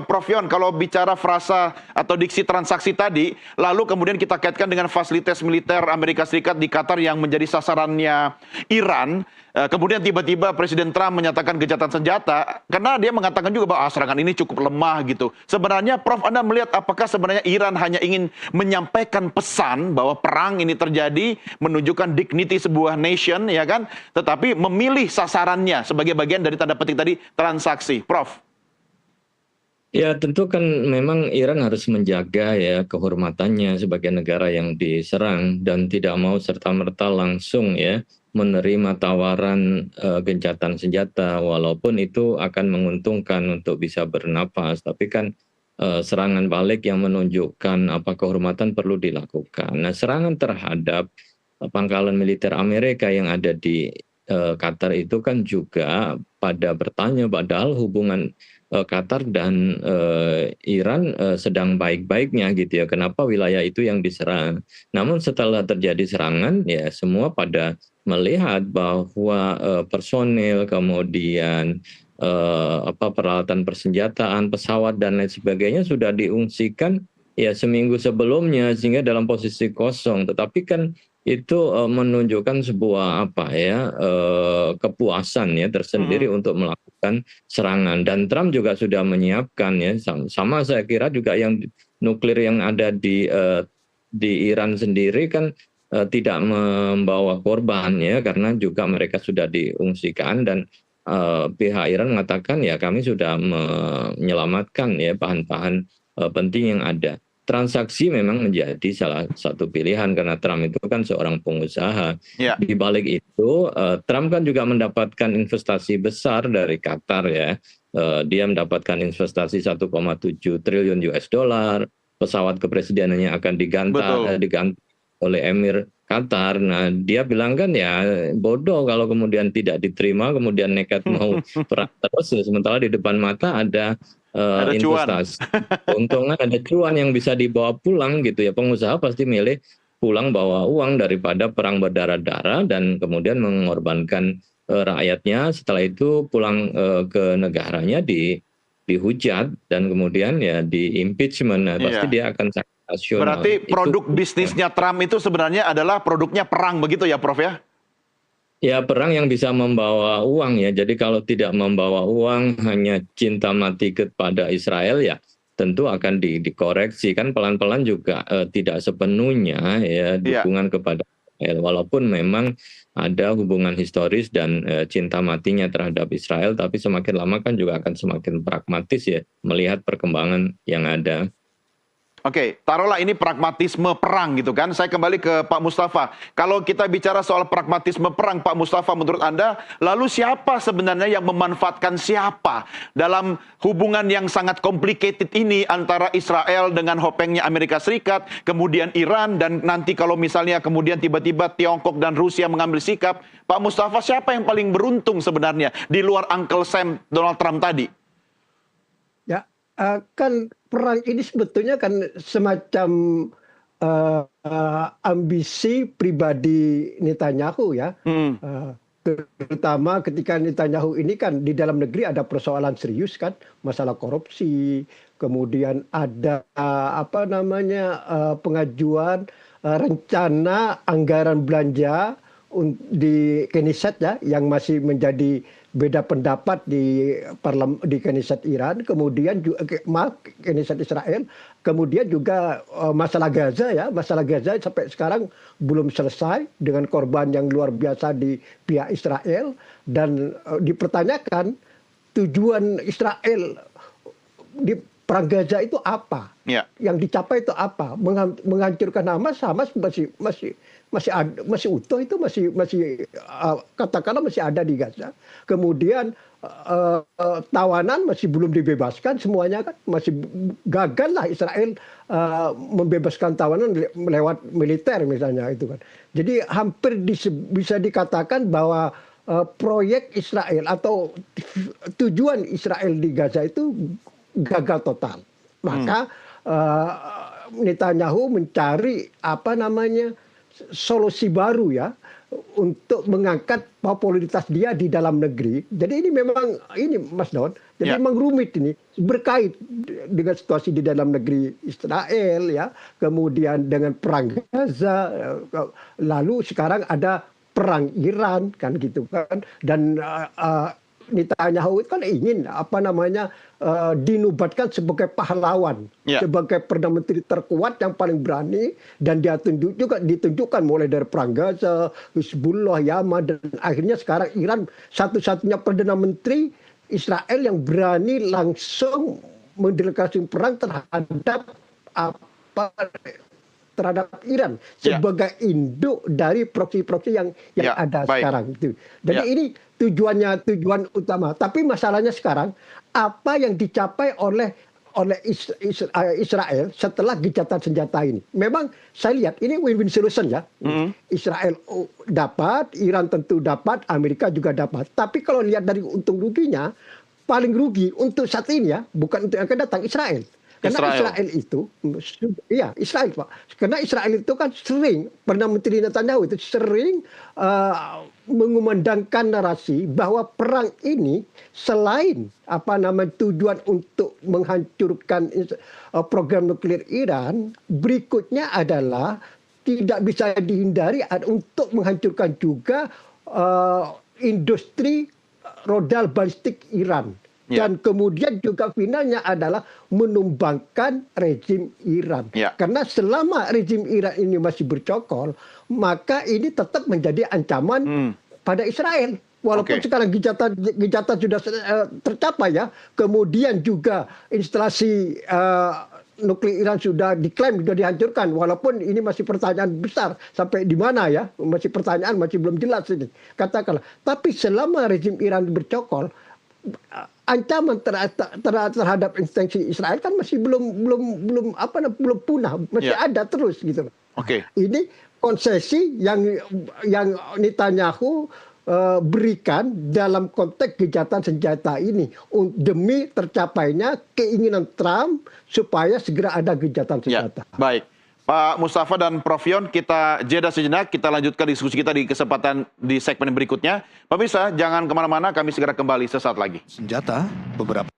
Prof Yon, kalau bicara frasa atau diksi transaksi tadi, lalu kemudian kita kaitkan dengan fasilitas militer Amerika Serikat di Qatar yang menjadi sasarannya Iran, kemudian tiba-tiba Presiden Trump menyatakan gencatan senjata, karena dia mengatakan juga bahwa serangan ini cukup lemah gitu. Sebenarnya Prof, Anda melihat apakah sebenarnya Iran hanya ingin menyampaikan pesan bahwa perang ini terjadi, menunjukkan dignity sebuah nation, ya kan? Tetapi memilih sasarannya sebagai bagian dari tanda petik tadi transaksi, Prof. Ya tentu kan memang Iran harus menjaga ya kehormatannya sebagai negara yang diserang dan tidak mau serta-merta langsung ya menerima tawaran gencatan senjata walaupun itu akan menguntungkan untuk bisa bernapas, tapi kan serangan balik yang menunjukkan apa kehormatan perlu dilakukan. Nah, serangan terhadap pangkalan militer Amerika yang ada di Qatar itu kan juga pada bertanya padahal hubungan Qatar dan Iran sedang baik-baiknya gitu ya. Kenapa wilayah itu yang diserang? Namun setelah terjadi serangan ya semua pada melihat bahwa personil kemudian peralatan persenjataan, pesawat dan lain sebagainya sudah diungsikan ya seminggu sebelumnya sehingga dalam posisi kosong. Tetapi kan itu menunjukkan sebuah kepuasan ya tersendiri untuk melakukan serangan dan Trump juga sudah menyiapkan ya sama saya kira juga yang nuklir yang ada di Iran sendiri kan tidak membawa korban ya karena juga mereka sudah diungsikan dan pihak Iran mengatakan ya kami sudah menyelamatkan ya bahan-bahan penting yang ada. Transaksi memang menjadi salah satu pilihan karena Trump itu kan seorang pengusaha. Ya. Di balik itu, Trump kan juga mendapatkan investasi besar dari Qatar ya. Dia mendapatkan investasi 1,7 triliun US dollar, pesawat kepresidenannya akan diganti oleh Emir Qatar. Nah, dia bilang kan ya bodoh kalau kemudian tidak diterima, kemudian nekat mau perang terus, sementara di depan mata ada Ada cuan. investasi. Keuntungan ada cuan yang bisa dibawa pulang gitu ya. Pengusaha pasti milih pulang bawa uang daripada perang berdarah-darah dan kemudian mengorbankan rakyatnya. Setelah itu pulang ke negaranya dihujat dan kemudian ya di impeachment. Nah, pasti Iya. dia akan sangat rasional. Berarti Itu produk bisnisnya Trump itu sebenarnya adalah produknya perang begitu ya, Prof ya? ya perang yang bisa membawa uang ya. Jadi kalau tidak membawa uang hanya cinta mati kepada Israel ya tentu akan dikoreksi kan pelan-pelan juga tidak sepenuhnya ya Iya. dukungan kepada Israel walaupun memang ada hubungan historis dan cinta matinya terhadap Israel tapi semakin lama kan juga akan semakin pragmatis ya melihat perkembangan yang ada. Oke, taruhlah ini pragmatisme perang gitu kan. Saya kembali ke Pak Mustafa. Kalau kita bicara soal pragmatisme perang, Pak Mustafa, menurut Anda, lalu siapa sebenarnya yang memanfaatkan siapa dalam hubungan yang sangat complicated ini antara Israel dengan hopengnya Amerika Serikat, kemudian Iran, dan nanti kalau misalnya kemudian tiba-tiba Tiongkok dan Rusia mengambil sikap, Pak Mustafa, siapa yang paling beruntung sebenarnya di luar Uncle Sam Donald Trump tadi? Ya, kan perang ini sebetulnya kan semacam ambisi pribadi Netanyahu ya. Terutama ketika Netanyahu ini kan di dalam negeri ada persoalan serius kan, masalah korupsi, kemudian ada pengajuan rencana anggaran belanja di Knesset ya, yang masih menjadi beda pendapat di Knesset Iran, kemudian juga Knesset Israel, kemudian juga masalah Gaza ya, masalah Gaza sampai sekarang belum selesai dengan korban yang luar biasa di pihak Israel dan dipertanyakan tujuan Israel di perang Gaza itu apa? Ya. Yang dicapai itu apa? Menghancurkan Hamas masih utuh, itu masih katakanlah masih ada di Gaza. Kemudian tawanan masih belum dibebaskan semuanya kan, masih gagal lah Israel membebaskan tawanan lewat militer misalnya itu kan. Jadi hampir bisa dikatakan bahwa proyek Israel atau tujuan Israel di Gaza itu gagal total. Maka Netanyahu mencari solusi baru ya, untuk mengangkat popularitas dia di dalam negeri. Jadi ini memang ini Mas Don, jadi Ya. memang rumit ini berkait dengan situasi di dalam negeri Israel ya, kemudian dengan perang Gaza, lalu sekarang ada perang Iran kan gitu kan, dan Netanyahu itu kan ingin dinubatkan sebagai pahlawan, Ya. sebagai perdana menteri terkuat yang paling berani, dan dia ditunjukkan mulai dari perang Gaza, Hizbullah, Yaman, dan akhirnya sekarang Iran satu-satunya perdana menteri Israel yang berani langsung mendeklarasikan perang terhadap Iran Ya. sebagai induk dari proksi-proksi yang Ya, ada baik. sekarang itu. Jadi Ya. ini tujuan utama. Tapi masalahnya sekarang apa yang dicapai oleh Israel setelah gencatan senjata ini. Memang saya lihat ini win-win solution ya. Israel dapat, Iran tentu dapat, Amerika juga dapat. Tapi kalau lihat dari untung ruginya, paling rugi untuk saat ini ya, bukan untuk yang akan datang, Israel. Karena Israel itu, iya Israel Pak. Karena Israel itu kan sering, Perdana Menteri Netanyahu itu sering mengumandangkan narasi bahwa perang ini selain tujuan untuk menghancurkan program nuklir Iran, berikutnya adalah tidak bisa dihindari untuk menghancurkan juga industri rodal balistik Iran. Ya. Dan kemudian juga finalnya adalah menumbangkan rezim Iran. Ya. Karena selama rezim Iran ini masih bercokol, maka ini tetap menjadi ancaman pada Israel. Walaupun sekarang gencatan sudah tercapai ya, kemudian juga instalasi nuklir Iran sudah diklaim, sudah dihancurkan. Walaupun ini masih pertanyaan besar sampai di mana ya, masih pertanyaan, masih belum jelas ini. Katakanlah. Tapi selama rezim Iran bercokol, ancaman terhadap instansi Israel kan masih belum punah, masih ada terus gitu. Oke. Ini konsesi yang Netanyahu berikan dalam konteks gencatan senjata ini demi tercapainya keinginan Trump supaya segera ada gencatan Ya, senjata. baik. Pak Mustafa dan Prof Yon, kita jeda sejenak, kita lanjutkan diskusi kita di kesempatan di segmen berikutnya. Pemirsa, jangan kemana-mana, kami segera kembali sesaat lagi. Senjata, beberapa